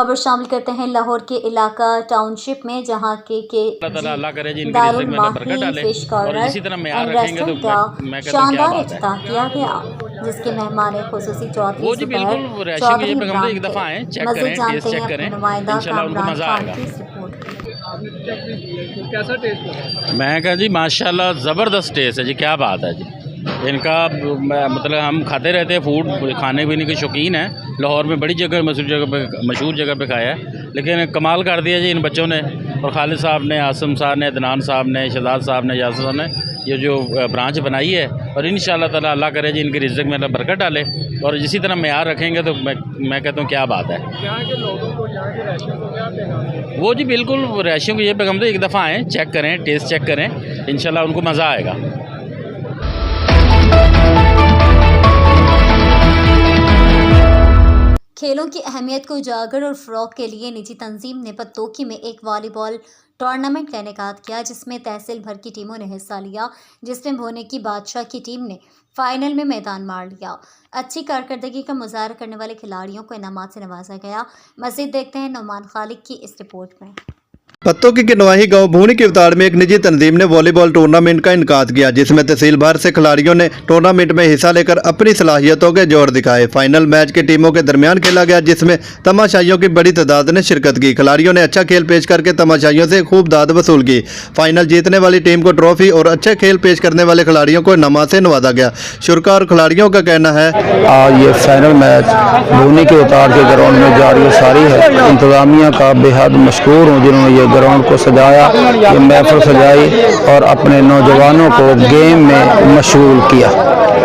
خبر شامل کرتے ہیں لاہور کے علاقہ ٹاؤن شپ میں، جہاں کے دارالماہی فش کارنر اینڈ ریسٹورنٹ کا شاندار افتتاح کیا گیا، جس کے مہمان خصوصی چودھری زبیر چودھری عمران تھے۔ مزید جانتے ہیں اپنے نمائندہ کامران خان کی رپورٹ۔ میں کہا جی ماشاءاللہ زبردست ٹیسٹ ہے جی، کیا بات ہے جی، ان کا مطلب ہم کھاتے رہتے ہیں، فوڈ کھانے پینے کے شوقین ہیں، لاہور میں بڑی جگہ مشہور جگہ پہ کھایا ہے، لیکن کمال کر دیا جی ان بچوں نے، اور خالد صاحب نے، عاصم صاحب نے، عدنان صاحب نے، شہزاد صاحب نے، یاسر صاحب نے، یہ جو برانچ بنائی ہے، اور انشاءاللہ تعالی اللہ کرے جی ان کی رزق میں اللہ برکت ڈالے، اور اسی طرح معیار رکھیں گے تو میں کہتا ہوں کیا بات ہے۔ وہ جی بالکل رہائشیوں کو یہ پیغام دے، ایک دفعہ آئیں، چیک کریں، ٹیسٹ چیک کریں، انشاءاللہ ان کو مزہ آئے گا۔ کھیلوں کی اہمیت کو اجاگر اور فروغ کے لیے نجی تنظیم نے پتوکی میں ایک والی بال ٹورنامنٹ کا انعقاد کیا، جس میں تحصیل بھر کی ٹیموں نے حصہ لیا، جس میں بھونے کی بادشاہ کی ٹیم نے فائنل میں میدان مار لیا۔ اچھی کارکردگی کا مظاہرہ کرنے والے کھلاڑیوں کو انعامات سے نوازا گیا۔ مزید دیکھتے ہیں نعمان خالق کی اس رپورٹ میں۔ پتوکی کے نواحی گاؤں بھونی کے اتار میں ایک نجی تنظیم نے والی بال ٹورنامنٹ کا انعقاد کیا، جس میں تحصیل بھر سے کھلاڑیوں نے ٹورنامنٹ میں حصہ لے کر اپنی صلاحیتوں کے جوہر دکھائے۔ فائنل میچ کے ٹیموں کے درمیان کھیلا گیا، جس میں تماشائیوں کی بڑی تعداد نے شرکت کی۔ کھلاڑیوں نے اچھا کھیل پیش کر کے تماشائیوں سے خوب داد وصول کی۔ فائنل جیتنے والی ٹیم کو ٹرافی اور اچھے کھیل پیش کرنے والے کھلاڑیوں کو انعامات سے نوازا گیا۔ شرکاء اور کھلاڑیوں کا کہنا ہے آج یہ فائنل میچ بھونی کے اتار کے گراؤنڈ میں جاری ساری ہے۔ انتظامیہ کا بے حد مشکور ہوں جنہوں نے یہ گراؤنڈ کو سجایا، یہ محفل سجائی اور اپنے نوجوانوں کو گیم میں مشغول کیا۔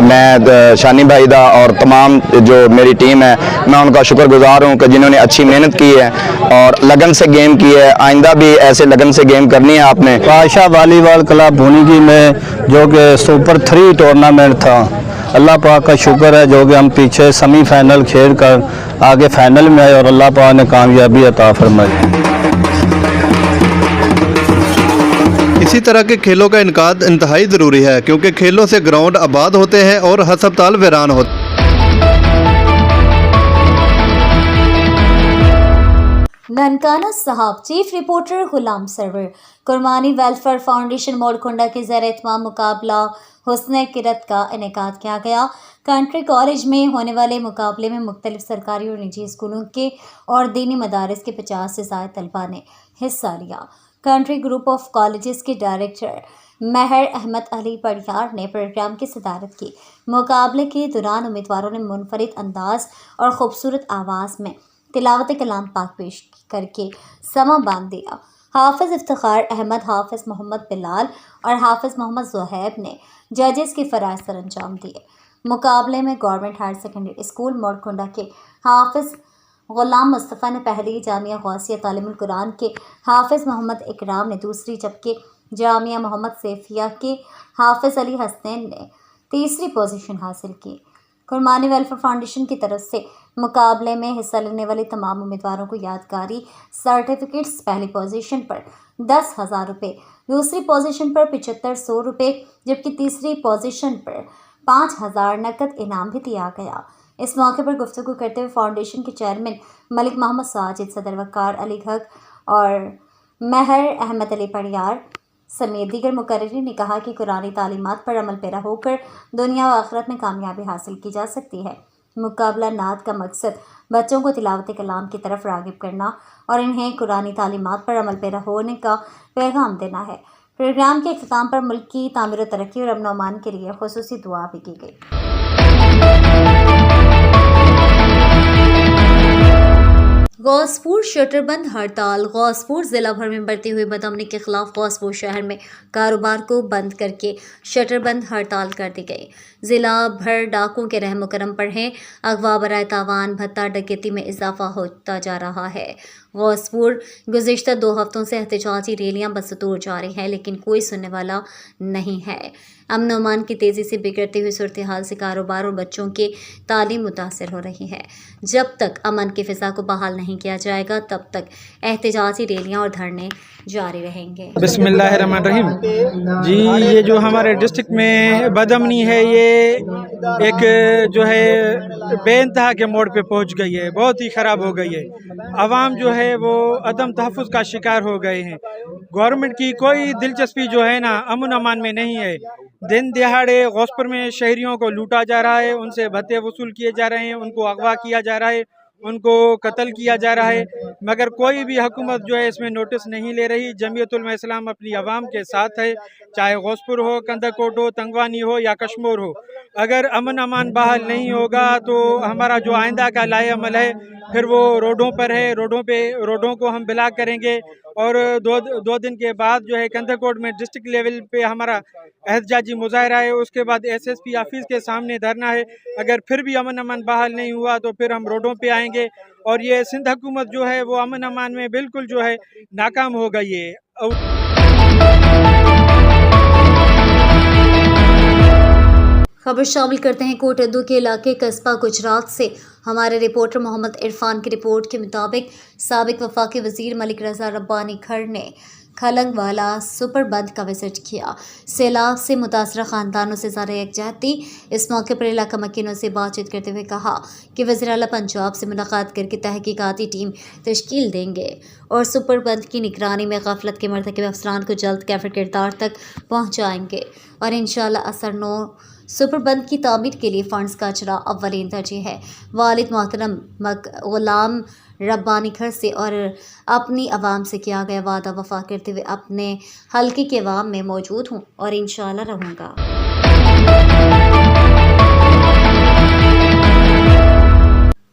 میں شانی بھائی دا اور تمام جو میری ٹیم ہے، میں ان کا شکر گزار ہوں کہ جنہوں نے اچھی محنت کی ہے اور لگن سے گیم کی ہے۔ آئندہ بھی ایسے لگن سے گیم کرنی ہے آپ نے۔ بادشاہ والی بال کلب بھونی کی میں جو کہ سپر 3 ٹورنامنٹ تھا، اللہ پاک کا شکر ہے جو کہ ہم پیچھے سیمی فائنل کھیل کر آگے فائنل میں آئے اور اللہ پاک نے کامیابی عطا فرمائی۔ اسی طرح کے کھیلوں کا انعقاد انتہائی ضروری ہے، کیونکہ کھیلوں سے گراؤنڈ آباد ہوتے ہیں اور ہسپتال ویران ہوتے ہیں۔ ننکانہ صاحب چیف رپورٹر غلام سرور۔ قربانی ویلفیئر فاؤنڈیشن موڑکنڈا کے زیر اہتمام مقابلہ حسن کرت کا انعقاد کیا گیا۔ کنٹری کالج میں ہونے والے مقابلے میں مختلف سرکاری اور نجی اسکولوں کے اور دینی مدارس کے 50 سے زائد طلباء نے حصہ لیا۔ کنٹری گروپ آف کالجز کے ڈائریکٹر مہر احمد علی پڑیار نے پروگرام کی صدارت کی۔ مقابلے کے دوران امیدواروں نے منفرد انداز اور خوبصورت آواز میں تلاوت کلام پاک پیش کر کے سماں باندھ دیا۔ حافظ افتخار احمد، حافظ محمد بلال اور حافظ محمد زہیب نے ججز کے فرائض سر انجام دیے۔ مقابلے میں گورنمنٹ ہائر سیکنڈری اسکول موڑکنڈا کے حافظ غلام مصطفیٰ نے پہلی، جامعہ غوثیہ تعلیم القرآن کے حافظ محمد اکرام نے دوسری، جبکہ جامعہ محمد سیفیہ کے حافظ علی حسنین نے تیسری پوزیشن حاصل کی۔ قربانی ویلفیئر فاؤنڈیشن کی طرف سے مقابلے میں حصہ لینے والے تمام امیدواروں کو یادگاری سرٹیفکیٹس، پہلی پوزیشن پر 10,000 روپے، دوسری پوزیشن پر 7500 روپے، جبکہ تیسری پوزیشن پر 5,000 نقد انعام بھی دیا گیا۔ اس موقع پر گفتگو کرتے ہوئے فاؤنڈیشن کے چیئرمین ملک محمد ساجد، صدر وقار علی گھگ اور مہر احمد علی پڑیار سمیت دیگر مقررین نے کہا کہ قرآنی تعلیمات پر عمل پیرا ہو کر دنیا و آخرت میں کامیابی حاصل کی جا سکتی ہے۔ مقابلہ نعت کا مقصد بچوں کو تلاوت کلام کی طرف راغب کرنا اور انہیں قرآنی تعلیمات پر عمل پیرا ہونے کا پیغام دینا ہے۔ پروگرام کے اختتام پر ملک کی تعمیر و ترقی اور امن و امان کے لیے خصوصی دعا بھی کی گئی۔ غوثپور شٹر بند ہڑتال۔ غوثپور ضلع بھر میں بڑھتی ہوئی بدامنی کے خلاف غوثپور شہر میں کاروبار کو بند کر کے شٹر بند ہڑتال کر دی گئی۔ ضلع بھر ڈاکوں کے رحم و کرم پر ہیں۔ اغوا برائے تاوان، بھتہ، ڈکیتی میں اضافہ ہوتا جا رہا ہے۔ غوثپور گزشتہ 2 ہفتوں سے احتجاجی ریلیاں بستور جاری ہیں، لیکن کوئی سننے والا نہیں ہے۔ امن و امان کی تیزی سے بگڑتی ہوئی صورتحال سے کاروبار اور بچوں کی تعلیم متاثر ہو رہی ہے۔ جب تک امن کی فضا کو بحال نہیں کیا جائے گا، تب تک احتجاجی ریلیاں اور دھرنے جاری رہیں گے۔ بسم اللہ الرحمن الرحیم۔ جی، یہ جو ہمارے ڈسٹرکٹ میں بدامنی ہے، یہ एक जो है बेइंतहा के मोड़ पे पहुंच गई है, बहुत ही ख़राब हो गई है। आवाम जो है वो अदम तहफ़्फ़ुज़ का शिकार हो गए हैं। गवर्नमेंट की कोई दिलचस्पी जो है ना अमन अमान में नहीं है। दिन दिहाड़े गौसपुर में शहरियों को लूटा जा रहा है, उनसे भत्ते वसूल किए जा रहे हैं, उनको अगवा किया जा रहा है, उनको कत्ल किया जा रहा है, मगर कोई भी हुकूमत जो है इसमें नोटिस नहीं ले रही। जमीयत उलमा इस्लाम अपनी आवाम के साथ है, चाहे गौसपुर हो, कंदकोट हो, तंगवानी हो या कश्मीर हो। अगर अमन अमान बहाल नहीं होगा तो हमारा जो आइंदा का लाए अमल है फिर वो रोडों पर है। रोडों को हम ब्लॉक करेंगे और दो दिन के बाद जो है कंदकोट में डिस्ट्रिक्ट लेवल पे हमारा एहतजाजी मुजाहरा है, उसके बाद SSP ऑफिस के सामने धरना है। अगर फिर भी अमन अमान बहाल नहीं हुआ तो फिर हम रोडों पे आएंगे। और ये सिंध हुकूमत जो है वो अमन अमान में बिल्कुल जो है नाकाम हो गई है। खबर शामिल करते हैं कोटद्दू के इलाके कस्बा गुजरात से। हमारे रिपोर्टर मोहम्मद इरफान की रिपोर्ट के मुताबिक साबिक वफाकी वजीर मलिक रजा रब्बानी खर ने खलंग वाला सुपर बंद का विजिट किया। सैलाब से मुतासरा ख़ानदानों से ज़ाहिर यकजहती। इस मौके पर इलाका मकीनों से बातचीत करते हुए कहा कि वज़ीर आला पंजाब से मुलाकात करके तहकीकाती टीम तश्कील देंगे और सुपर बंद की निगरानी में गफलत के मरतकब अफसरान को जल्द कैफर किरदार तक पहुँचाएँगे और इंशाअल्लाह असर नो सुपर बंद की तामीर के लिए फ़ंड्स का अजरा अव्वलीन तरजीह है। वालिद मोहतरम गुलाम रब्बानी खर से और अपनी आवाम से किया गया वादा वफा करते हुए अपने हल्के के अवाम में मौजूद हूँ और इंशाअल्लाह रहूँगा।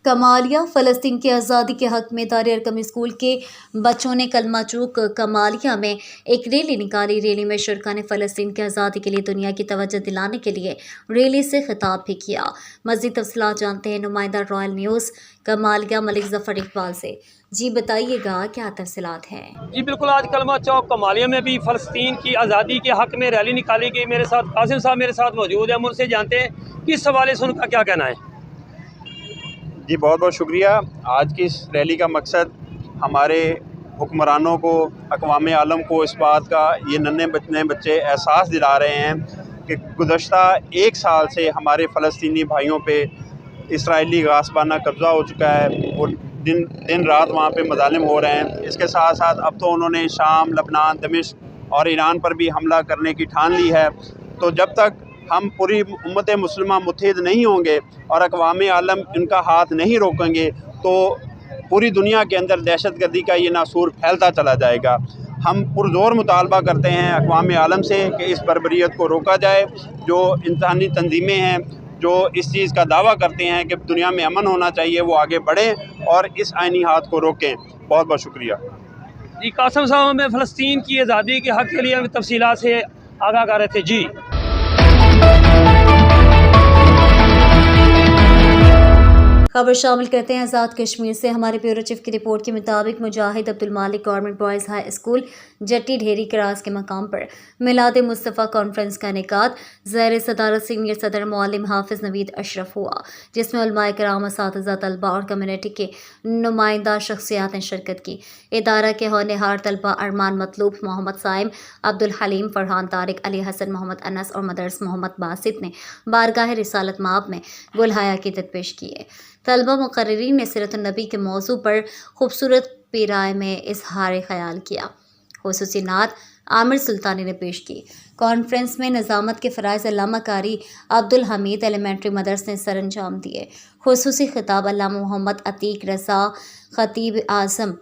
कमालिया फ़लस्तीन की आज़ादी के हक़ में दार अरकम स्कूल के बच्चों ने कलमा चूक कमालिया में एक रैली निकाली। रैली में शुरका ने फ़लस्तीन की आज़ादी के लिए दुनिया की तवज्जो दिलाने के लिए रैली से खिताब भी किया। मज़ीद तफ़सीलात जानते हैं नुमाइंदा रॉयल न्यूज़ कमालिया मलिक ज़फ़र इकबाल से। जी बताइएगा क्या तफ़सीलात हैं। जी बिल्कुल, आज कलमा चौक कमालिया में भी फ़लस्तीन की आज़ादी के हक़ में रैली निकाली गई। मेरे साथ कासिम साहब मेरे साथ मौजूद हैं, हम उनसे जानते हैं कि इस हवाले से उनका क्या कहना है। जी बहुत बहुत शुक्रिया। आज की इस रैली का मकसद हमारे हुक्मरानों को, अक़वाम आलम को इस बात का ये नन्हे बच्चे एहसास दिला रहे हैं कि गुज़श्ता एक साल से हमारे फ़लस्तीनी भाइयों पे इसराइली गासबाना कब्ज़ा हो चुका है और दिन रात वहाँ पे मज़ालिम हो रहे हैं। इसके साथ साथ अब तो उन्होंने शाम, लबनान, दमिश्क और ईरान पर भी हमला करने की ठान ली है। तो जब तक हम पूरी उम्मत मुस्लिमा मुत्तहिद नहीं होंगे और अक़वाम आलम इनका हाथ नहीं रोकेंगे तो पूरी दुनिया के अंदर दहशतगर्दी का ये नासूर फैलता चला जाएगा। हम पुरज़ोर मुतालबा करते हैं अक़वाम आलम से कि इस बर्बरियत को रोका जाए। जो इंसानी तंजीमें हैं जो इस चीज़ का दावा करते हैं कि दुनिया में अमन होना चाहिए, वो आगे बढ़ें और इस आइनी हाथ को रोकें। बहुत बहुत शुक्रिया। जी कासिम साहब हमें फ़लस्तीन की आज़ादी के हक़ के लिए हमें तफसीलात से आगाह कर रहे थे। जी खबर शामिल करते हैं आज़ाद कश्मीर से। हमारे ब्यूरो चीफ की रिपोर्ट के मुताबिक मुजाहिद अब्दुल मालिक government boys high school Jatti ढेरी क्रास के मकाम पर मिलाद मुस्तफ़ा कॉन्फ्रेंस का इनेकाद ज़ेर सदारत सीनियर सदर मौलिम हाफिज़ नवीद अशरफ हुआ, जिसमें उलमाए कराम, असातिज़ा, तलबा और कम्युनिटी के नुमाइंदा शख्सियात ने शिरकत की। इदारा के होनहार तलबा अरमान मतलूब, मोहम्मद साइम, अब्दुल हलीम, फरहान तारिक, अली हसन, मोहम्मद अनस और मदरस मोहम्मद बासित ने बारगाह रिसालत माब में गुलहाया की पेश किए। तलबा मुकर्रिरीन ने सीरत नबी के मौजू पर खूबसूरत पेराए में इजहार ख़याल किया। खुसूसी नात आमिर सुल्तानी ने पेश की। कॉन्फ्रेंस में निज़ामत के फ़राइज़ अल्लामा कारी अब्दुल हमीद एलिमेंट्री मदरस ने सर अंजाम दिए। खुसूसी खिताब अल्लामा मोहम्मद अतीक रज़ा ख़तीब आज़म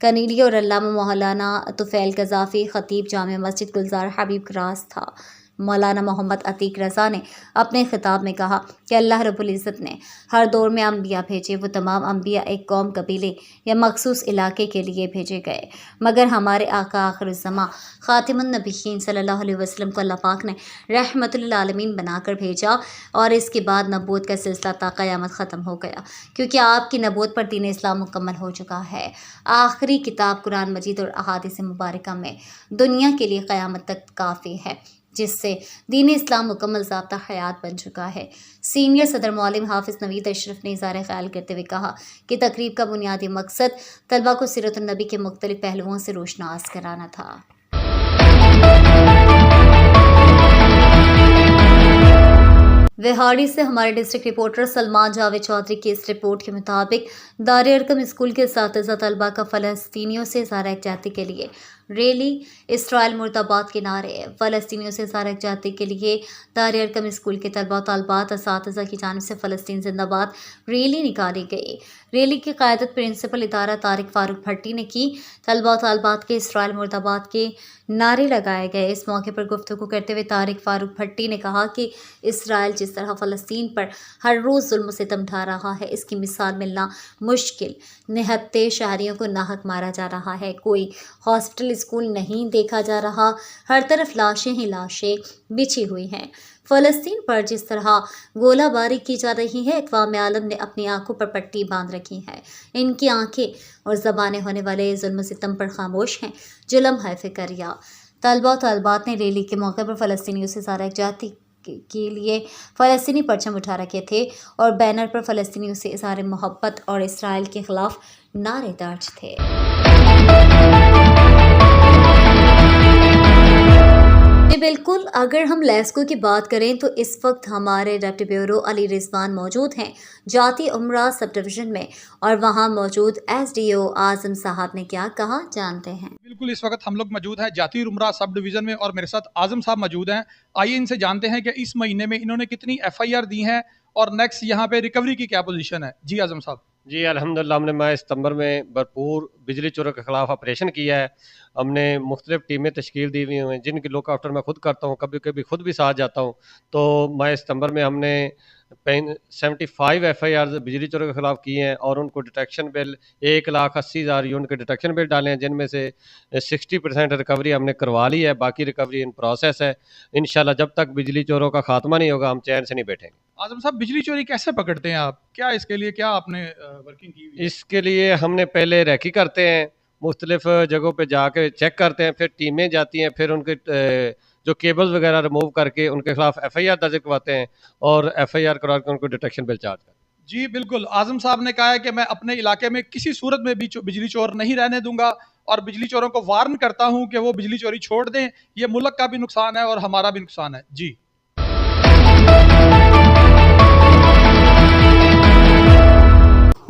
कनीली और अल्लामा मौलाना तुफ़ैल गज़ाफ़ी ख़तीब जामिया मस्जिद गुलजार हबीब क्रास था। मौलाना मोहम्मद अतीक रज़ा ने अपने खिताब में कहा कि अल्लाह रब्बुल इज़्ज़त ने हर दौर में अम्बिया भेजे। वो तमाम अम्बिया एक कौम, कबीले या मखसूस इलाके के लिए भेजे गए, मगर हमारे आका आखिरुज़्ज़मा ख़ातिमुन नबिय्यीन सल्लल्लाहु अलैहि वसल्लम को अल्लाह पाक ने रहमतुल लिल आलमीन बनाकर भेजा और इसके बाद नबूवत का सिलसिला ता क़यामत ख़त्म हो गया, क्योंकि आपकी नबूवत पर दीन इस्लाम मुकम्मल हो चुका है। आखिरी किताब कुरान मजीद और अहादीस मुबारका में दुनिया के लिए क़यामत तक काफ़ी है, जिससे दीन इस्लाम मुकम्मल ज़ाब्ता हयात बन चुका है। सीनियर सदर मौलिम हाफिज़ नवीद अशरफ ने इज़हार ख़याल करते हुए कहा कि तकरीब का बुनियादी मकसद तलबा को सीरत नबी के मुख्तलिफ पहलुओं से रोशनास कराना था। विहाड़ी से हमारे डिस्ट्रिक्ट रिपोर्टर सलमान जावेद चौधरी की इस रिपोर्ट के मुताबिक दार अरकम स्कूल के सातिज़ा तलबा का फ़लस्तीनियों से इज़हार यकजहती के लिए रैली, इसराइल मुर्दाबाद के नारे। फ़लस्तीनियों से इज़हार यकजहती के लिए दार अरकम स्कूल के तलबा तलबात असातिज़ा की जानिब से फ़लस्तीन जिंदाबाद रैली निकाली गई। रैली की क़यादत प्रिंसिपल इदारा तारिक फ़ारूक भट्टी ने की। तलबा तलबात के इसराइल मुर्दाबाद के नारे लगाए गए। इस मौके पर गुफ्तगू करते हुए तारिक फ़ारूक भट्टी ने कहा कि इसराइल जिस तरह फ़लस्तीन पर हर रोज़ जुल्म सितम ढा रहा है, इसकी मिसाल मिलना मुश्किल। निहत्ते शहरियों को नाहक मारा जा रहा है, कोई हॉस्पिटल स्कूल नहीं देखा जा रहा, हर तरफ लाशें ही लाशें बिछी हुई हैं। फ़लस्तीन पर जिस तरह गोलाबारी की जा रही है, अक़वाम आलम ने अपनी आंखों पर पट्टी बांध रखी है। इनकी आंखें और ज़बानें होने वाले जुल्म सितम पर खामोश हैं। जुल्म है फ़िक्रिया। तलबा तलबात ने रैली के मौके पर फ़लस्तीनियों से इज़हार यकजहती के लिए फ़लस्तीनी परचम उठा रखे थे और बैनर पर फ़लस्तीनियों से इज़हार मोहब्बत और इसराइल के ख़िलाफ़ नारे दर्ज थे। बिल्कुल, अगर हम लेस्को की बात करें तो इस वक्त हमारे डिप्टी ब्यूरो अली रिजवान मौजूद हैं जाती उमरा सब डिवीज़न में, और वहां मौजूद SDO आज़म साहब ने क्या कहा जानते हैं। बिल्कुल, इस वक्त हम लोग मौजूद हैं जाती उमरा सब डिवीज़न में और मेरे साथ आज़म साहब मौजूद हैं। आइए इनसे जानते हैं कि इस महीने में इन्होंने कितनी FIR दी हैं और नेक्स्ट यहाँ पे रिकवरी की क्या पोजीशन है। जी आज़म साहब। जी अल्हम्दुलिल्लाह, हमने माह सितंबर में भरपूर बिजली चोरों के ख़िलाफ़ ऑपरेशन किया है। हमने मुख्तलिफ़ टीमें तश्कील दी हुई हैं जिनकी लुक आफ्टर मैं खुद करता हूँ, कभी कभी खुद भी साथ जाता हूँ। तो माह सितंबर में हमने 75 FIR बिजली चोरों के ख़िलाफ़ किए हैं और उनको डिटेक्शन बिल 1,80,000 यूनिट के डिटेक्शन बिल डाले हैं, जिनमें से 60% रिकवरी हमने करवा ली है, बाकी रिकवरी इन प्रोसेस है। इंशाल्लाह जब तक बिजली चोरों का खात्मा नहीं होगा हम चैन से नहीं बैठेंगे। आज़म साहब, बिजली चोरी कैसे पकड़ते हैं आप? क्या इसके लिए क्या आपने वर्किंग की हुई है? इसके लिए हमने पहले रैकी करते हैं, मुख्तलिफ जगहों पे जाके चेक करते हैं, फिर टीमें जाती हैं, फिर उनके जो केबल्स वगैरह रिमूव करके उनके खिलाफ FIR दर्ज करवाते हैं और FIR करवा के उनको डिटेक्शन बिल चार्ज करते हैं। जी बिल्कुल, आज़म साहब ने कहा है कि मैं अपने इलाके में किसी सूरत में भी बिजली चोर नहीं रहने दूंगा और बिजली चोरों को वार्न करता हूं कि वो बिजली चोरी छोड़ दें। ये मुल्क का भी नुकसान है और हमारा भी नुकसान है। जी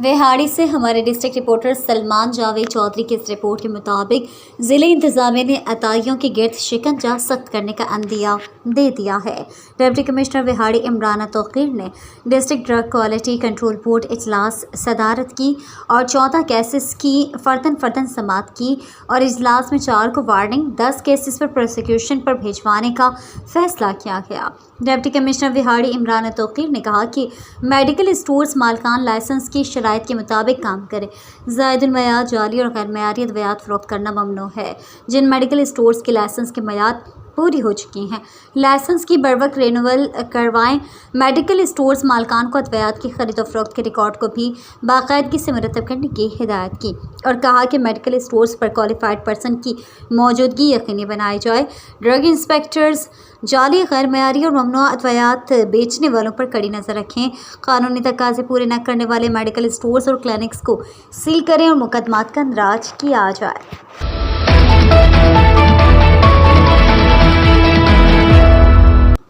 विहाड़ी से हमारे डिस्ट्रिक्ट रिपोर्टर सलमान जावेद चौधरी की इस रिपोर्ट के मुताबिक ज़िले इंतज़ामिया ने अताइयों के गिर्द शिकंजा सख्त करने का अंदिया दे दिया है। डिप्टी कमिश्नर विहाड़ी इमरान तौकीर ने district drug quality control board इजलास सदारत की और 14 केसेस की फर्दन समाअत की और इजलास में 4 को वार्निंग, 10 केसेस पर प्रोसिक्यूशन पर भेजवाने का फैसला किया गया। डिप्टी कमिश्नर विहाड़ी इमरान तौकीर ने कहा कि मेडिकल स्टोर्स मालकान लाइसेंस की शराइत के मुताबिक काम करें। ज़ायदुल मयाद, जाली और गैर मयारी अद्वियात फ़रोख्त करना ममनू है। जिन मेडिकल स्टोर्स के लाइसेंस की मयाद पूरी हो चुकी हैं, लाइसेंस की बरवक्त रिन्यूअल करवाएं। मेडिकल स्टोर्स मालकान को अद्वियात की खरीद और फरोख्त के रिकॉर्ड को भी बाकायदगी से मुरतब करने की हिदायत की और कहा कि मेडिकल स्टोर्स पर क्वालिफाइड पर्सन की मौजूदगी यकीनी बनाई जाए। ड्रग इंस्पेक्टर्स जाली, गैर मयारी और ममनुआ अद्वियात बेचने वालों पर कड़ी नज़र रखें। कानूनी तकाज़े पूरे न करने वाले मेडिकल स्टोर्स और क्लिनिक्स को सील करें और मुकदमात का इंदराज किया जाए।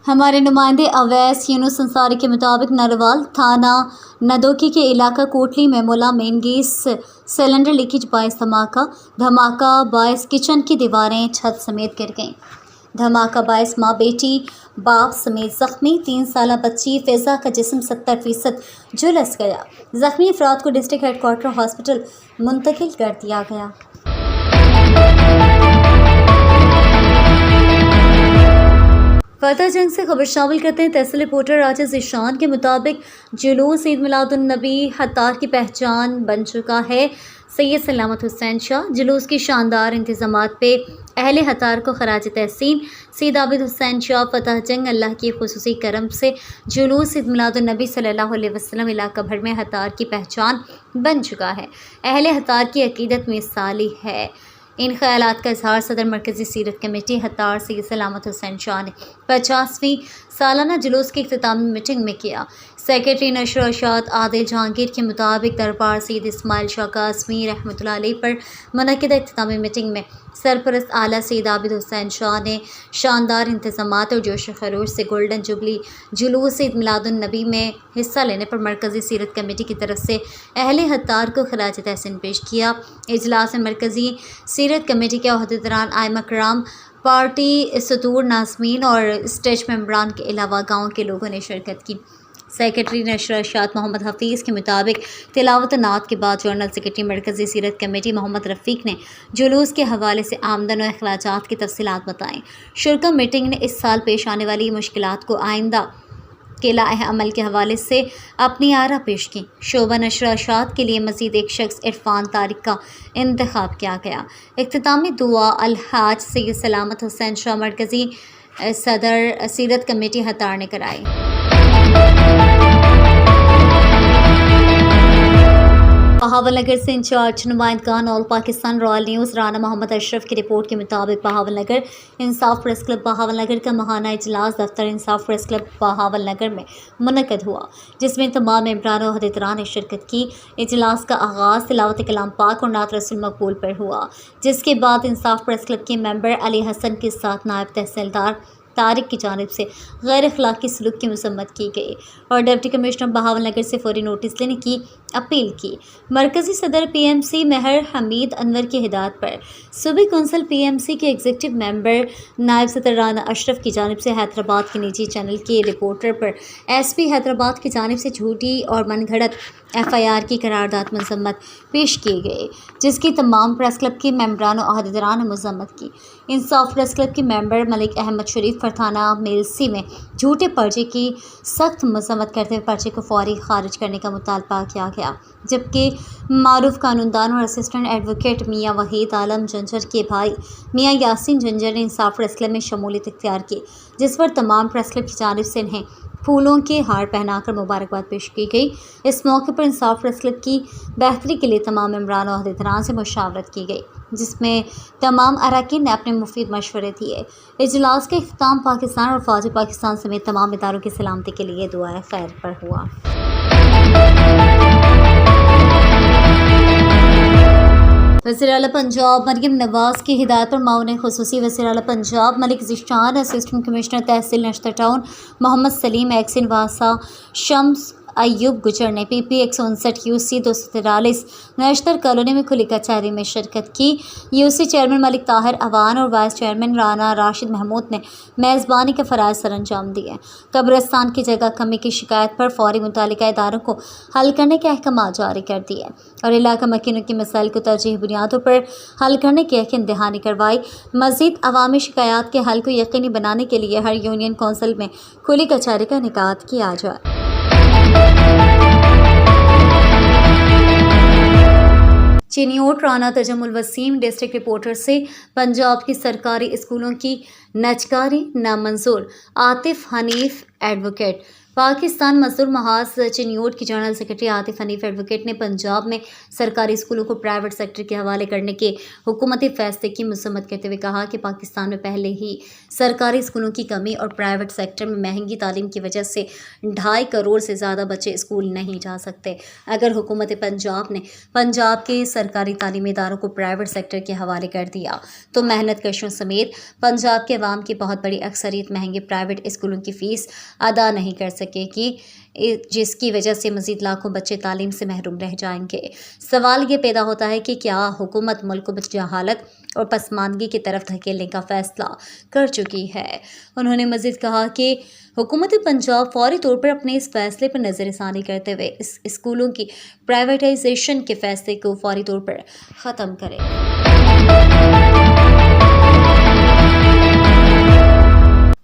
हमारे नुमाइंदे अवैस यूनुस अंसारी के मुताबिक नरवाल थाना नदोकी के इलाका कोटली में मोला मेन गैस सिलेंडर लीकेज बायस धमाका बायस किचन की दीवारें छत समेत गिर गईं। धमाका बायस माँ बेटी बाप समेत ज़ख्मी 3 साला बच्ची फ़िज़ा का जिस्म 70% झुलस गया। ज़ख्मी अफराद को डिस्ट्रिक्ट हेडक्वार्टर हॉस्पिटल मुंतकिल कर दिया गया। फतह जंग से खबर शामिल करते हैं। तहसील रिपोर्टर राजा ज़ीशान के मुताबिक जुलूस ईद मिलादुन्नबी हत्तार की पहचान बन चुका है। सैयद सलामत हुसैन शाह जुलूस की शानदार इंतज़ामात पे अहले हत्तार को खराज तहसीन। सैयद आबिद हुसैन शाह फतह जंग अल्लाह की खुसूसी करम से जुलूस ईद मिलादुन्नबी सल्लल्लाहु अलैहि वसल्लम इलाका भर में हत्तार की पहचान बन चुका है। अहले हत्तार की अकीदत में साली है। इन ख्यालात का इजहार सदर मरकज़ी सीरत कमेटी हत्तार सैयद सलामत हुसैन शाह ने 50वीं सालाना जुलूस की इख्तितामी मीटिंग में किया। سیکرٹری نشر و اشاعت عادل جہانگیر کے مطابق دربار سید اسماعیل شاہ قاسمی رحمۃ اللہ علیہ پر منعقدہ اختتامی میٹنگ میں سرپرست اعلیٰ سید عابد حسین شاہ نے شاندار انتظامات اور جوش و خروش سے گولڈن جبلی جلوس عید میلاد النبی میں حصہ لینے پر مرکزی سیرت کمیٹی کی طرف سے اہل حتار کو خراج تحسین پیش کیا۔ اجلاس میں مرکزی سیرت کمیٹی کے عہدیداران، ائمہ کرام، پارٹی صدور، ناظمین اور اسٹیج ممبران کے علاوہ گاؤں کے لوگوں نے شرکت کی۔ سیکرٹری نشر و اشاعت محمد حفیظ کے مطابق تلاوت نعت کے بعد جنرل سیکرٹری مرکزی سیرت کمیٹی محمد رفیق نے جلوس کے حوالے سے آمدن و اخراجات کی تفصیلات بتائیں۔ شرکا میٹنگ نے اس سال پیش آنے والی مشکلات کو آئندہ کے لائحہ عمل کے حوالے سے اپنی آراء پیش کی۔ شعبہ نشر و اشاعت کے لیے مزید ایک شخص عرفان طارق کا انتخاب کیا گیا۔ اختتامی دعا الحاج سید سلامت حسین شاہ مرکزی صدر سیرت کمیٹی حتار نے کرائی۔ بہاول نگر سے انچارج نمائندگان آل پاکستان رائل نیوز رانا محمد اشرف کی رپورٹ کے مطابق بہاول نگر انصاف پریس کلب بہاول نگر کا ماہانہ اجلاس دفتر انصاف پریس کلب بہاول نگر میں منعقد ہوا، جس میں تمام ممبران و عہدیداران نے شرکت کی۔ اجلاس کا آغاز تلاوت کلام پاک اور نعت رسول مقبول پر ہوا، جس کے بعد انصاف پریس کلب کے ممبر علی حسن کے ساتھ نائب تحصیلدار طارق کی جانب سے غیر اخلاقی سلوک کی مذمت کی گئی اور ڈپٹی کمشنر بہاول نگر سے فوری نوٹس لینے کی اپیل کی۔ مرکزی صدر پی ایم سی مہر حمید انور کی ہدایت پر صوبائی کونسل پی ایم سی کے ایگزیکٹو ممبر نائب صدر رانا اشرف کی جانب سے حیدرآباد کے نجی چینل کے رپورٹر پر ایس پی حیدرآباد کی جانب سے جھوٹی اور من گھڑت ایف آئی آر کی قرارداد مذمت پیش کیے گئے، جس کی تمام پریس کلب کے ممبران و عہدیداران نے مذمت کی۔ انصاف پریس کلب کے ممبر ملک احمد شریف فرتھانہ میلسی میں جھوٹے پرچے کی سخت مذمت کرتے ہوئے پرچے کو فوری خارج کرنے کا مطالبہ کیا گیا، جبکہ معروف قانوندان اور اسسٹنٹ ایڈوکیٹ میاں وحید عالم جنجر کے بھائی میاں یاسین جنجر نے انصاف پریس کلب میں شمولیت اختیار کی، جس پر تمام پریس کلب کی جانب سے انہیں پھولوں کے ہار پہنا کر مبارکباد پیش کی گئی۔ اس موقع پر انصاف پریس کلب کی بہتری کے لیے تمام ممبران و عہدیداران سے مشاورت کی گئی، جس میں تمام اراکین نے اپنے مفید مشورے دیے۔ اجلاس کا اختتام پاکستان اور فوج پاکستان سمیت تمام اداروں کی سلامتی کے لیے دعائے خیر پر ہوا۔ وزیر اعلیٰ پنجاب مریم نواز کی ہدایت پر معاون خصوصی وزیر اعلیٰ پنجاب ملک ذیشان، اسسٹنٹ کمشنر تحصیل نشتر ٹاؤن محمد سلیم ایکسن واسا شمس ایوب گجر نے پی پی 159 UC 243 نشتر کالونی میں کھلی کچہری میں شرکت کی۔ UC چیئرمین ملک طاہر اوان اور وائس چیئرمین رانا راشد محمود نے میزبانی کے فرائض سر انجام دیے۔ قبرستان کی جگہ کمی کی شکایت پر فوری متعلقہ اداروں کو حل کرنے کے احکامات جاری کر دیے اور علاقہ مکینوں کی مسائل کو ترجیحی بنیادوں پر حل کرنے کی یقین دہانی کروائی۔ مزید عوامی شکایات کے حل کو یقینی بنانے کے لیے ہر یونین کونسل میں کھلی کچہری کا انعقاد کیا جائے۔ چینیوٹ رانا تجمل وسیم ڈسٹرکٹ رپورٹر سے پنجاب کی سرکاری اسکولوں کی نجکاری نامنظور، عاطف حنیف ایڈوکیٹ۔ پاکستان مزدور محاذ چینیوٹ کی general secretary Atif Hanif advocate نے پنجاب میں سرکاری اسکولوں کو پرائیویٹ سیکٹر کے حوالے کرنے کے حکومتی فیصلے کی مذمت کرتے ہوئے کہا کہ پاکستان میں پہلے ہی سرکاری اسکولوں کی کمی اور پرائیویٹ سیکٹر میں مہنگی تعلیم کی وجہ سے 2.5 کروڑ سے زیادہ بچے اسکول نہیں جا سکتے۔ اگر حکومت پنجاب نے پنجاب کے سرکاری تعلیمی اداروں کو پرائیویٹ سیکٹر کے حوالے کر دیا تو محنت کشوں سمیت پنجاب کے عوام کی بہت بڑی اکثریت مہنگے پرائیویٹ اسکولوں کی فیس ادا نہیں کر سکے گی، جس کی وجہ سے مزید لاکھوں بچے تعلیم سے محروم رہ جائیں گے۔ سوال یہ پیدا ہوتا ہے کہ کیا حکومت ملک کو جہالت اور پسماندگی کی طرف دھکیلنے کا فیصلہ کر چکی ہے؟ انہوں نے مزید کہا کہ حکومت پنجاب فوری طور پر اپنے اس فیصلے پر نظر ثانی کرتے ہوئے اس اسکولوں کی پرائیویٹائزیشن کے فیصلے کو فوری طور پر ختم کرے۔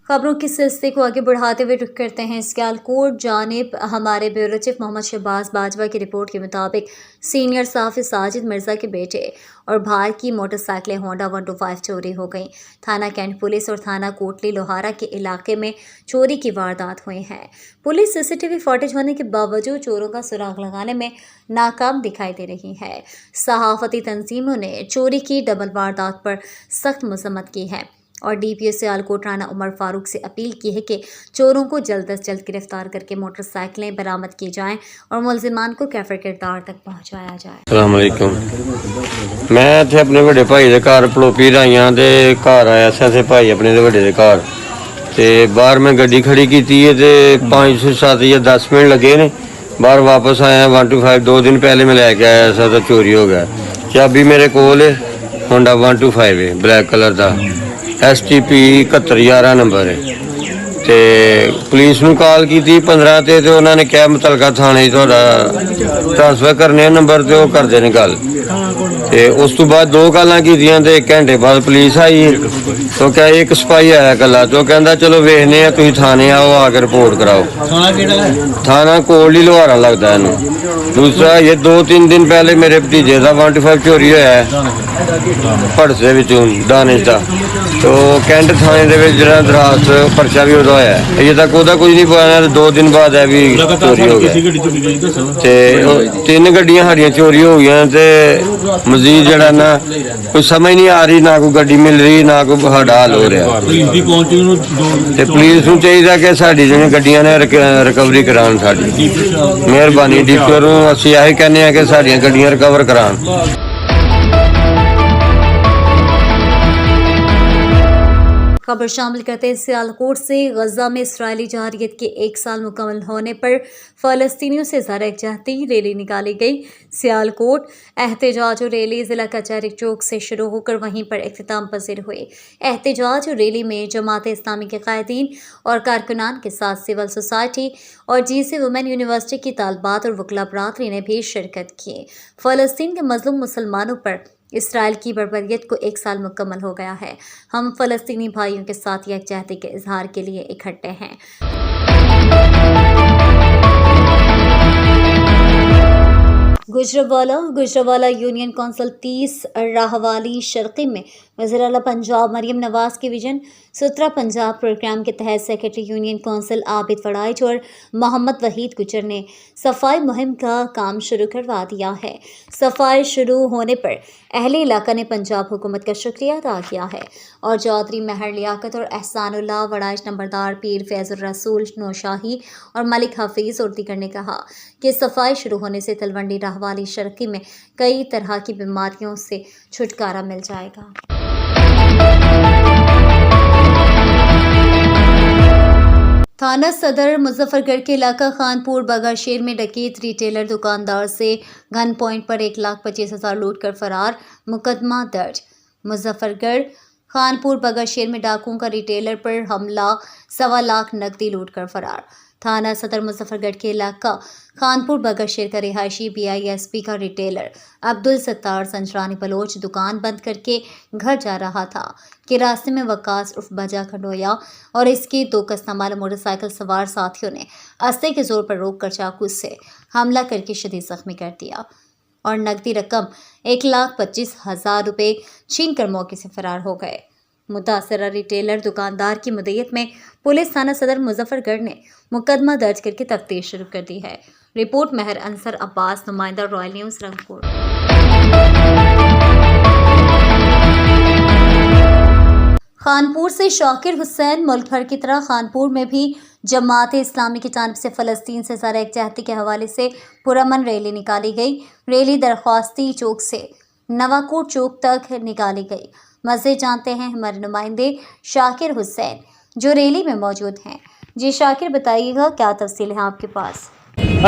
خبروں کے سلسلے کو آگے بڑھاتے ہوئے رخ کرتے ہیں سیالکوٹ جانب۔ ہمارے بیورو چیف محمد شہباز باجوہ کی رپورٹ کے مطابق سینئر صحافی ساجد مرزا کے بیٹے اور بھائی کی موٹر سائیکلیں ہونڈا 125 چوری ہو گئیں۔ تھانہ کینٹ پولیس اور تھانہ کوٹلی لوہارا کے علاقے میں چوری کی واردات ہوئی ہیں۔ پولیس سی سی ٹی وی فوٹیج ہونے کے باوجود چوروں کا سراغ لگانے میں ناکام دکھائی دے رہی ہے۔ صحافتی تنظیموں نے چوری کی ڈبل واردات پر سخت مذمت کی ہے۔ और DPO सियालकोट राणा उमर फारूक से अपील की है कि चोरों को जल्द अज जल्द गिरफ्तार करके मोटरसाइकिलें बरामद की जाएं और मुलजिमान को कैफर किरदार तक पहुंचाया जाए। अस्सलाम वालेकुम। मैं ਇੱਥੇ ਆਪਣੇ ਵੱਡੇ ਭਾਈ ਦੇ ਘਰ ਪਲੋਪੀ ਰਾਈਆਂ ਦੇ ਘਰ ਆਇਆ ਸੀ ਤੇ ਭਾਈ ਆਪਣੇ ਦੇ ਵੱਡੇ ਦੇ ਘਰ ਤੇ ਬਾਹਰ ਮੈਂ ਗੱਡੀ ਖੜੀ ਕੀਤੀ ਹੈ ਤੇ 5 से 7 ਜਾਂ 10 ਮਿੰਟ ਲੱਗੇ ਨੇ ਬਾਹਰ ਵਾਪਸ ਆਇਆ 125 2 दिन पहले मैं लेके आया था तो चोरी हो गया। चाबी मेरे कोल है होंडा 125 है ब्लैक कलर का STP 7111 नंबर है ਤੇ ਪੁਲਿਸ ਨੂੰ ਕਾਲ ਕੀਤੀ 15 ਤੇ ਉਹਨਾਂ ਨੇ ਕਿਹਾ ਮੁਤਲਕਾ ਥਾਣੇ ਤੁਹਾਡਾ ਟ੍ਰਾਂਸਫਰ ਕਰਨੇ ਨੰਬਰ ਤੇ ਉਹ ਕਰਦੇ ਨੇ ਗੱਲ ਤੇ ਉਸ ਤੋਂ ਬਾਅਦ 2 ਕਾਲਾਂ ਕੀਤੀਆਂ ਤੇ 1 ਘੰਟੇ ਬਾਅਦ ਪੁਲਿਸ ਆਈ तो क्या एक सिपाही आया कला तो कहता चलो वेखने आ तुम थाने आओ आकर रिपोर्ट कराओ। थाना केड़ा है? थाना कोल ही लोहारा लगता है। दूसरा ये 2-3 दिन पहले मेरे भतीजे का 125 चोरी होया है भड़से विचों दानिश का तो कैंट थाने दे विच जिहड़ा दरास परचा भी उहदा होया है अजे तक उहदा कुछ नहीं पता 2 दिन बाद है भी चोरी हो गया ते 3 गड्डियां साडियां चोरी हो गई ते मजीद जिहड़ा ना कोई समझ नहीं आ रही ना कोई गड्डी मिल रही ना कोई साडा हल हो रहा ते पुलिस नूं चाहीदा कि साडी जिहड़ियां गड्डियां ने रिकवरी कराउण साडी मेहरबानी DPO नूं असीं यही कहने आ कि साडियां गड्डियां रिकवर कराउण। खबर शामिल करते हैं सियालकोट से गजा में इसराइली जहारियत के 1 साल मुकम्मल होने पर फ़लस्तीनियों से ज़रा एकजहती रैली निकाली गई। सियालकोट एहतजाज और रैली ज़िला कचहरी चौक से शुरू होकर वहीं पर इख्तिताम पजीर हुए। एहतजाज और रैली में जमात इस्लामी के कायदीन और कारकुनान के साथ सिविल सोसाइटी और GC वुमेन यूनिवर्सिटी की तालबात और वकला बरादरी ने भी शिरकत की। फ़लस्तीन के मज़लूम मुसलमानों पर इसराइल की बर्बरियत को 1 साल मुकम्मल हो गया है। हम फ़लस्तीनी भाइयों के साथ यकजहती के इजहार के लिए इकट्ठे हैं। गुजरावाला यूनियन कौंसिल 30 राहवाली शर्की में वज़ीर आला पंजाब मरियम नवाज के विजन सुतरा पंजाब प्रोग्राम के तहत secretary union council Abid Waraich और मोहम्मद वहीद गुजर ने सफाई मुहिम का काम शुरू करवा दिया है। सफाई शुरू होने पर अहले इलाका ने पंजाब हुकूमत का शुक्रिया अदा किया है और चौधरी महर लियाकत और एहसानुल्लाह वड़ाइच नंबरदार पीर फैजुर रसूल नौशाही और मलिक हफीज़ और दीगर ने कहा कि सफाई शुरू होने से तलवंडी राहवाली शर्की में कई तरह की बीमारियों से छुटकारा मिल जाएगा। थाना सदर मुजफ्फरगढ़ के इलाका खानपुर बगाशेर में डकैत रिटेलर दुकानदार से गन पॉइंट पर 1,25,000 लूट कर फरार, मुकदमा दर्ज। मुजफ्फरगढ़ खानपुर बगाशेर में डाकुओं का रिटेलर पर हमला, 1.25 लाख नकदी लूट कर फरार। थाना सदर मुजफ्फरगढ़ के इलाका खानपुर बगाशेर का रिहायशी BISP का रिटेलर अब्दुल सत्तार संजरानी बलोच दुकान बंद करके घर जा रहा था कि रास्ते में वकास उर्फ बजा खंडोया और इसके 2 कस्तामाल मोटरसाइकिल सवार साथियों ने अस्ते के जोर पर रोककर चाकू से हमला करके शदीद जख्मी कर दिया और नकदी रकम 1,25,000 रुपये छीन कर मौके से फरार हो गए। मुतासरा रिटेलर दुकानदार की मुद्दत में पुलिस थाना सदर मुजफ्फरगढ़ ने मुकदमा दर्ज करके तफ्तीश शुरू कर दी है। रिपोर्ट महर अंसर अब्बास, नुमाइंदा रॉयल न्यूज़ रंगपुर। खानपुर से शाकिर हुसैन। मुल्क भर की तरह खानपुर में भी जमात इस्लामी की जानिब से फ़लस्तीन से ज़रा एकजहती के हवाले से पुरअमन रैली निकाली गई। रैली दरख्वास्ती चौक से नवाकोट चौक तक निकाली गई। मज़ीद जानते हैं हमारे नुमाइंदे शाकिर हुसैन जो रैली में मौजूद हैं। जी शाकिर, बताइएगा क्या तफसील है आपके पास?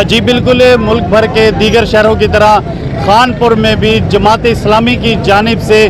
जी बिल्कुल, मुल्क भर के दीगर शहरों की तरह खानपुर में भी जमात इस्लामी की जानिब से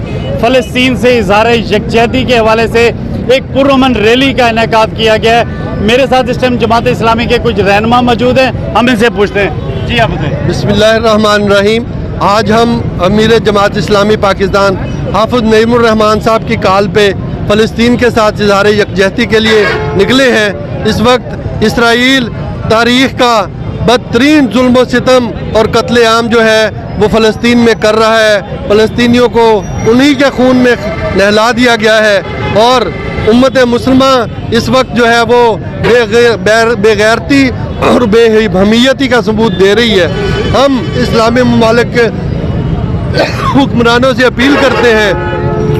फ़लस्तीन से इज़हार यकजहती के हवाले से एक पुरअमन रैली का इनेकाद किया गया है। मेरे साथ इस टाइम जमात इस्लामी के कुछ रहनुमा मौजूद हैं, हम इनसे पूछते हैं। जी आप बताएं। बिस्मिल्लाहिर्रहमानिर्रहीम। आज हम अमीर जमात इस्लामी पाकिस्तान हाफिज़ नईमुर रहमान साहब की कॉल पे फ़लस्तीन के साथ इज़हार यकजहती के लिए निकले हैं। इस वक्त इसराइल तारीख़ का बदतरीन जुल्म सितम और कत्ले आम जो है वो फ़लस्तीन में कर रहा है। फ़लस्तीनियों को उन्हीं के खून में नहला दिया गया है और उम्मत मुस्लिमा इस वक्त जो है वो बेगैरती और बेहमीयती का सबूत दे रही है। हम इस्लामी ममालिक के हुक्मरानों से अपील करते हैं,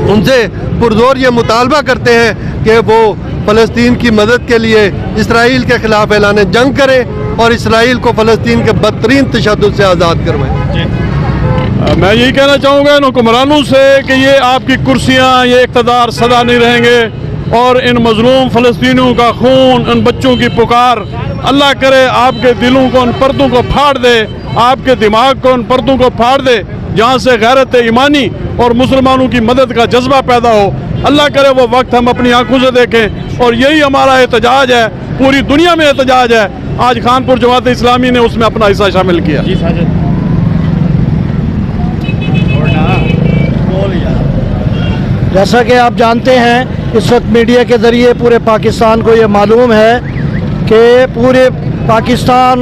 उनसे पुरजोर ये मुतालबा करते हैं कि वो फ़लस्तीन की मदद के लिए इसराइल के ख़िलाफ़ ऐलान जंग करें और इसराइल को फ़लस्तीन के बदतरीन तशद्दुद से आज़ाद करवाएं। मैं यही कहना चाहूँगा इन हुक्मरानों से कि ये आपकी कुर्सियाँ, ये इक़्तिदार सदा नहीं रहेंगे और इन मज़लूम फ़लस्तीनियों का खून, इन बच्चों की पुकार, अल्लाह करे आपके दिलों को, उन पर्दों को फाड़ दे, आपके दिमाग को, उन पर्दों को फाड़ दे जहाँ से गैरत ईमानी और मुसलमानों की मदद का जज्बा पैदा हो। अल्लाह करे वो वक्त हम अपनी आंखों से देखें और यही हमारा एहतजाज है, पूरी दुनिया में एहतजाज है। आज खानपुर जमात इस्लामी ने उसमें अपना हिस्सा शामिल किया। जैसा कि आप जानते हैं, इस वक्त मीडिया के ज़रिए पूरे पाकिस्तान को ये मालूम है कि पूरे पाकिस्तान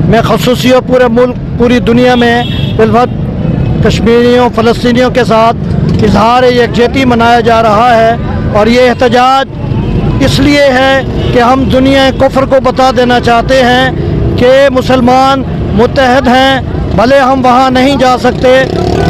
में ख़ुसूसी और पूरे मुल्क, पूरी दुनिया में बिलवक्त कश्मीरियों, फ़लस्तीनियों के साथ इजहार यकजहती मनाया जा रहा है। और ये एहतजाज इसलिए है कि हम दुनिया कुफ्र को बता देना चाहते हैं कि मुसलमान मुत्तहद हैं, भले हम वहाँ नहीं जा सकते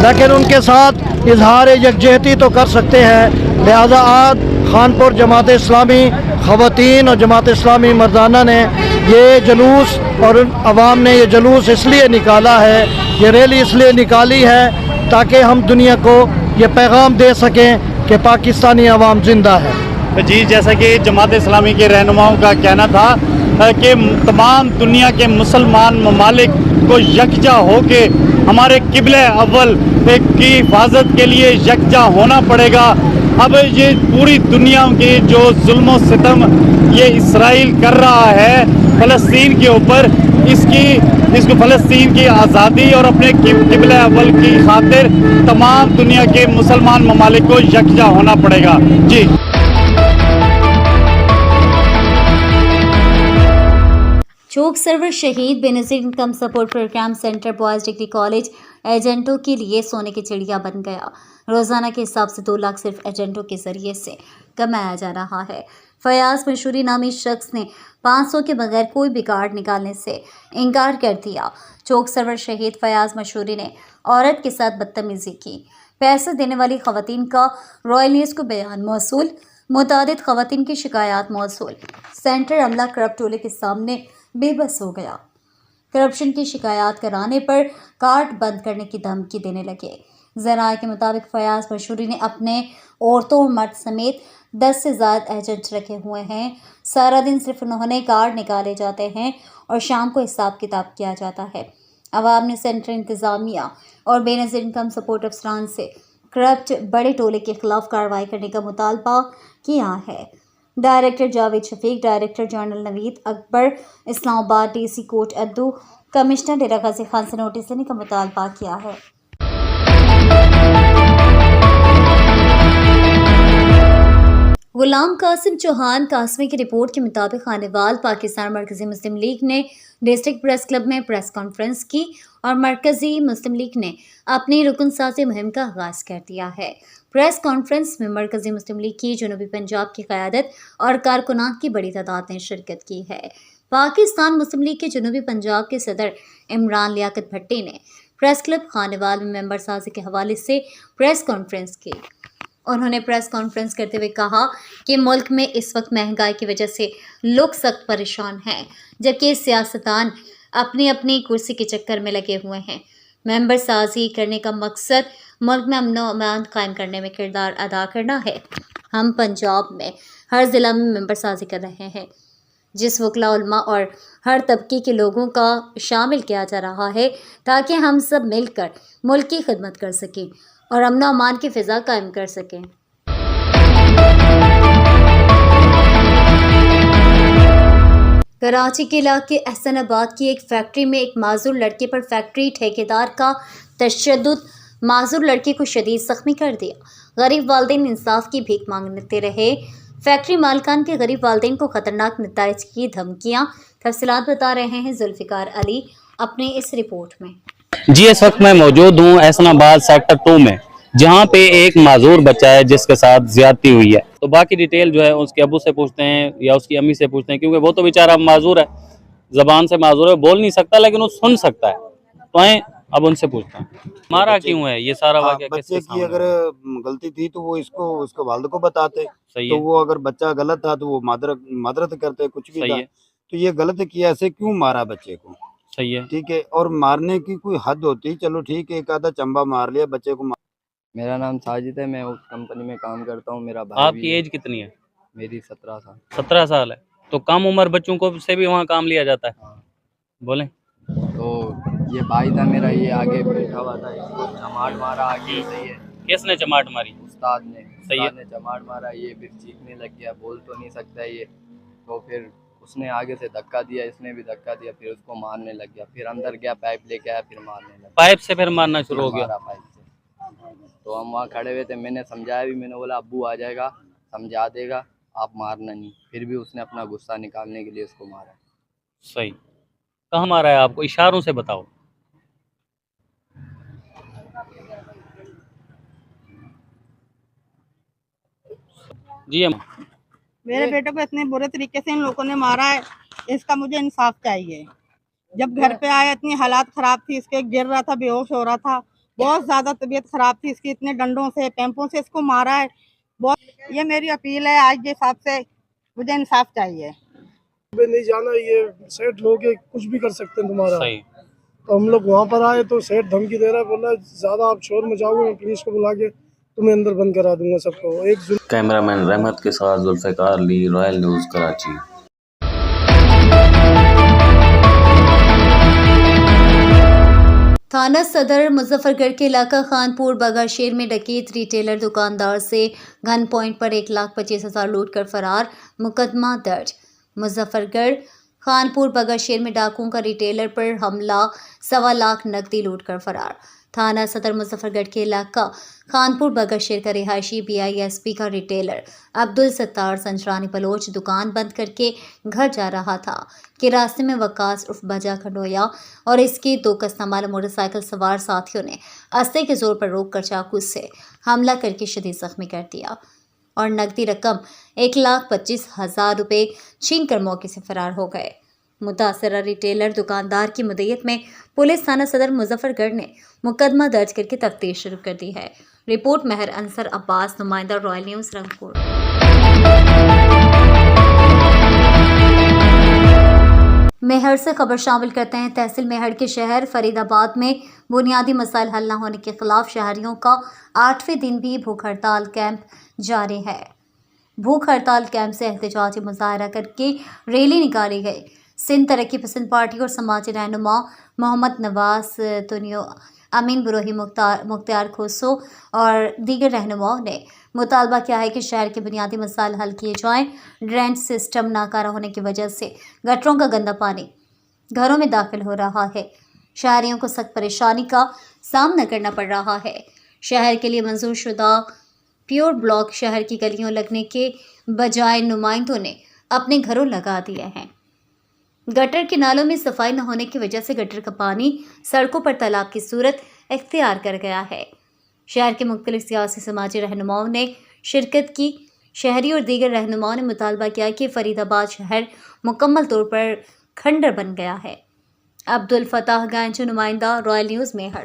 लेकिन उनके साथ इजहार यकजहती तो कर सकते हैं। लिहाजा आज खानपुर जमात इस्लामी ख़वातीन और जमात इस्लामी मर्दाना ने ये जुलूस और अवाम ने ये जुलूस इसलिए निकाला है, ये रैली इसलिए निकाली है ताकि हम दुनिया को ये पैगाम दे सकें कि पाकिस्तानी अवाम ज़िंदा है। जी, जैसा कि जमात इस्लामी के रहनुमाओं का कहना था कि तमाम दुनिया के मुसलमान ममालिक को यकजा हो के हमारे किबले अव्वल की हिफाजत के लिए यकजा होना पड़ेगा। अब ये पूरी दुनिया के जो जुल्म सितम ये इसराइल कर रहा है फ़लस्तीन के ऊपर, इसको फ़लस्तीन की आज़ादी और अपने किबले अव्वल की खातिर तमाम दुनिया के मुसलमान ममालिक को यकजा होना पड़ेगा। जी। Chowk Sarwar Shaheed Benazir income support programme centre boys degree college एजेंटों के लिए सोने की चिड़िया बन गया। रोज़ाना के हिसाब से 2 लाख सिर्फ एजेंटों के ज़रिए से कमाया जा रहा है। फयाज मशहूरी नामी शख्स ने 500 के बगैर कोई भी कार्ड निकालने से इनकार कर दिया। चौक सर्वर शहीद फयाज मशहूरी ने औरत के साथ बदतमीज़ी की। पैसे देने वाली ख़वातीन का रॉयल न्यूज़ को बयान मौसूल, मुतादिद ख़वातीन की शिकायत मौसूल। सेंटर अमला करप्ट टोले के सामने बेबस हो गया। करप्शन की शिकायत कराने पर कार्ड बंद करने की धमकी देने लगे। ज़राए के मुताबिक फयाज मशहूरी ने अपने औरतों और मर्द समेत 10 से ज़्यादा एजेंट रखे हुए हैं। सारा दिन सिर्फ उन्होंने कार्ड निकाले जाते हैं और शाम को हिसाब किताब किया जाता है। अवाम ने सेंटर इंतज़ामिया और बेनज़ीर इनकम सपोर्ट अफसरान से करप्ट बड़े टोले के खिलाफ कार्रवाई करने का मुतालबा किया है। Director Javed Shafiq, director general Naveed Akbar, Islamabad DC court अद्दू, कमिश्नर डेरा गाजी खान से नोटिस देने का मुतालबा किया है। गुलाम कासिम चौहान कासमी की रिपोर्ट के मुताबिक खानेवाल पाकिस्तान मरकज़ी मुस्लिम लीग ने डिस्ट्रिक्ट प्रेस क्लब में प्रेस कॉन्फ्रेंस की और मरकज़ी मुस्लिम लीग ने अपनी रुकन साज़ी मुहिम का आगाज़ कर दिया है। प्रेस कॉन्फ्रेंस में मरकज़ी मुस्लिम लीग की जनूबी पंजाब की क़यादत और कारकुनान की बड़ी तादाद ने शिरकत की है। पाकिस्तान मुस्लिम लीग के जनूबी पंजाब के सदर इमरान लियाकत भट्टी ने प्रेस क्लब खानेवाल में मेंबर साजी के हवाले से प्रेस कॉन्फ्रेंस की। उन्होंने प्रेस कॉन्फ्रेंस करते हुए कहा कि मुल्क में इस वक्त महंगाई की वजह से लोग सख्त परेशान हैं, जबकि सियासतदान अपनी अपनी कुर्सी के चक्कर में लगे हुए हैं। मेंबर साजी करने का मकसद मुल्क में अमन व अमान कायम करने में किरदार अदा करना है। हम पंजाब में हर ज़िला में मेंबर साजी कर रहे हैं, जिस वकला उलमा और हर तबके के लोगों का शामिल किया जा रहा है ताकि हम सब मिलकर मुल्क की खिदमत कर सकें और अमन व अमान की फ़िज़ा कायम कर सकें। कराची के इलाके एहसनाबाद की एक फैक्ट्री में एक माजूर लड़के पर फैक्ट्री ठेकेदार का तशद्दुद माजूर लड़के को शदीद ज़ख्मी कर दिया। गरीब वालिदैन इंसाफ की भीख मांगते रहे। फैक्ट्री मालकान के गरीब वालिदैन को ख़तरनाक नताइज की धमकियाँ। तफसीलात बता रहे हैं जुल्फ़िकार अली अपनी इस रिपोर्ट में। जी, इस वक्त मैं मौजूद हूँ एहसनाबाद सेक्टर 2 में, जहाँ पे एक माजूर बच्चा है जिसके साथ ज्यादती हुई है। तो बाकी डिटेल जो है उसके अबू से पूछते हैं या उसकी अम्मी से पूछते हैं, क्योंकि वो तो बेचारा माजूर है, ज़बान से माजूर है, बोल नहीं सकता लेकिन वो सुन सकता है। तो आए अब उनसे पूछता हूँ मारा क्यों है, ये सारा वाक़या बच्चे किसके की सामने अगर हुआ? गलती थी तो वो इसको उसके वालिद को बताते, सही तो है, वो अगर बच्चा गलत था तो वो मादरत करते, कुछ भी सही था। है, तो ये गलत किया, ऐसे क्यों मारा बच्चे को? सही है। ठीक है, और मारने की कोई हद होती, चलो ठीक है, एक आधा चंबा मार लिया, बच्चे को मेरा नाम साजिद है, मैं उस कंपनी में काम करता हूँ, मेरा भाई आपकी भी है। एज कितनी है? मेरी 17 साल। 17 साल है, तो कम उम्र बच्चों को से भी वहाँ काम लिया जाता है? बोलें। तो ये भाई था मेरा, ये आगे बैठा हुआ था, इसको चमाट मारा आगे, सही है। किसने चमाट मारी? उस्ताद ने, सही है। उस्ताद ने चमाट मारा, ये फिर चीखने लग गया, बोल तो नहीं सकता ये, तो फिर उसने आगे से धक्का दिया, इसने भी धक्का दिया, फिर उसको मारने लग गया, फिर अंदर गया, पाइप लेके आया, फिर मारने लगा। पाइप से फिर मारना शुरू हो गया? मारा पाइप से। तो हम वहाँ खड़े हुए थे, मैंने समझाया भी, मैंने बोला अब्बू आ जाएगा, समझा देगा, आप मारना नहीं, फिर भी उसने अपना गुस्सा निकालने के लिए उसको मारा। सही। कहाँ मारा है आपको? इशारों से बताओ। जी हम मेरे बेटे को इतने बुरे तरीके से इन लोगों ने मारा है, इसका मुझे इंसाफ चाहिए। जब घर पे आया इतनी हालात ख़राब थी, इसके गिर रहा था, बेहोश हो रहा था, बहुत ज़्यादा तबीयत ख़राब थी इसकी, इतने डंडों से पैंपों से इसको मारा है बहुत। ये मेरी अपील है आज के हिसाब से, मुझे इंसाफ चाहिए। नहीं जाना, ये सेठ लोग कुछ भी कर सकते हैं तुम्हारा। सही। तो हम लोग वहाँ पर आए तो सेठ धमकी दे रहा है, बोला ज़्यादा आप शोर मचाओगे मैं पुलिस को बुला के तुम्हें अंदर बंद करा दूंगा सबको। कैमरामैन रहमत के साथ जुल्फ़िकार अली, रॉयल न्यूज़ कराची। थाना सदर मुजफ्फरगढ़ के इलाका खानपुर बगाशेर में डकैत रिटेलर दुकानदार से गन पॉइंट पर 1,25,000 लूट कर फरार, मुकदमा दर्ज। मुजफ्फरगढ़ खानपुर बगाशेर में डाकुओं का रिटेलर पर हमला, 1.25 लाख नकदी लूट कर फरार। थाना सदर मुजफ्फरगढ़ के इलाका खानपुर बगाशेर का रिहायशी BISP का रिटेलर अब्दुल सत्तार संजरानी बलोच दुकान बंद करके घर जा रहा था कि रास्ते में वकास उर्फ बजा खंडोया और इसके 2 कस्टमर मोटरसाइकिल सवार साथियों ने अस्ते के जोर पर रोककर चाकू से हमला करके शदीद जख्मी कर दिया और नकदी रकम 1,25,000 रुपये छीन कर मौके से फरार हो गए। मुतासरा रिटेलर दुकानदार की मदईयत में पुलिस थाना सदर मुजफ्फरगढ़ ने मुकदमा दर्ज करके तफ्तीश शुरू कर दी है। रिपोर्ट महर अंसर अब्बास, नुमाइंदा रॉयल न्यूज़ रंगपुर। मेहर से खबर शामिल करते हैं। तहसील मेहर के शहर फरीदाबाद में बुनियादी मसाइल हल न होने के खिलाफ शहरियों का 8वें दिन भी भूख हड़ताल कैंप जारी है। भूख हड़ताल कैंप से एहतजाजी मुजाहरा करके रैली निकाली गई। सिंध तरक्की पसंद पार्टी और समाजी रहनुमा मोहम्मद नवाज तुनियो, अमीन बुरोही, मुख्तार खोसो और दीगर रहनुमाओं ने मुतालबा किया है कि शहर के बुनियादी मसाइल हल किए जाएं। ड्रेनेज सिस्टम नाकारा होने की वजह से गटरों का गंदा पानी घरों में दाखिल हो रहा है। शहरियों को सख्त परेशानी का सामना करना पड़ रहा है। शहर के लिए मंजूर शुदा प्योर ब्लॉक शहर की गलियों लगने के बजाय नुमाइंदों ने अपने घरों लगा दिए हैं। गटर के नालों में सफाई न होने की वजह से गटर का पानी सड़कों पर तालाब की सूरत इख्तियार कर गया है। शहर के मुख्तलिफ सियासी समाजी रहनुमाओं ने शिरकत की। शहरी और दीगर रहनुमाओं ने मुतालबा किया कि फरीदाबाद शहर मुकम्मल तौर पर खंडर बन गया है। अब्दुल फताह गांजू, नुमाइंदा रॉयल न्यूज़ मेहर।